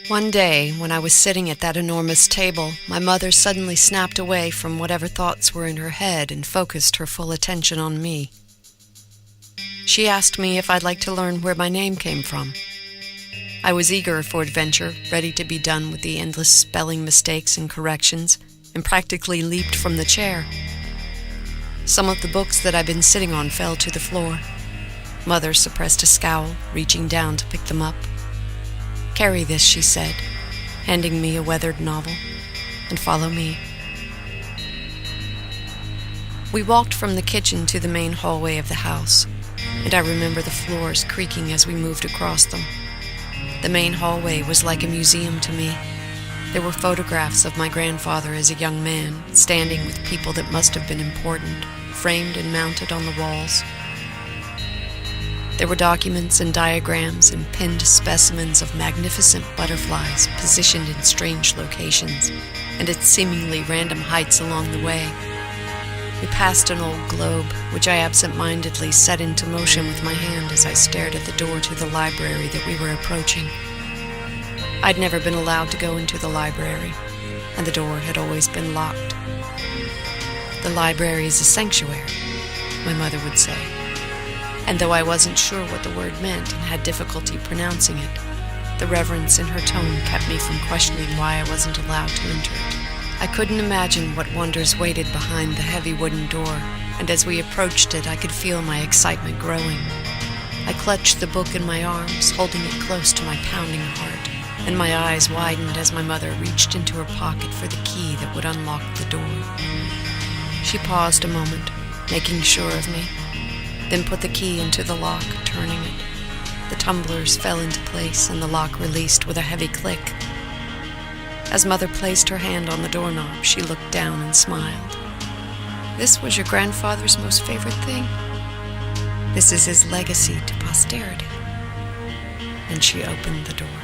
One day, when I was sitting at that enormous table, my mother suddenly snapped away from whatever thoughts were in her head and focused her full attention on me. She asked me if I'd like to learn where my name came from. I was eager for adventure, ready to be done with the endless spelling mistakes and corrections, and practically leaped from the chair. Some of the books that I'd been sitting on fell to the floor. Mother suppressed a scowl, reaching down to pick them up. "Carry this," she said, handing me a weathered novel, "and follow me." We walked from the kitchen to the main hallway of the house, and I remember the floors creaking as we moved across them. The main hallway was like a museum to me. There were photographs of my grandfather as a young man, standing with people that must have been important, framed and mounted on the walls. There were documents and diagrams and pinned specimens of magnificent butterflies positioned in strange locations and at seemingly random heights along the way. We passed an old globe, which I absent-mindedly set into motion with my hand as I stared at the door to the library that we were approaching. I'd never been allowed to go into the library, and the door had always been locked. "The library is a sanctuary," my mother would say. And though I wasn't sure what the word meant and had difficulty pronouncing it, the reverence in her tone kept me from questioning why I wasn't allowed to enter it. I couldn't imagine what wonders waited behind the heavy wooden door, and as we approached it, I could feel my excitement growing. I clutched the book in my arms, holding it close to my pounding heart, and my eyes widened as my mother reached into her pocket for the key that would unlock the door. She paused a moment, making sure of me, then put the key into the lock, turning it. The tumblers fell into place and the lock released with a heavy click. As Mother placed her hand on the doorknob, she looked down and smiled. "This was your grandfather's most favorite thing? This is his legacy to posterity." And she opened the door.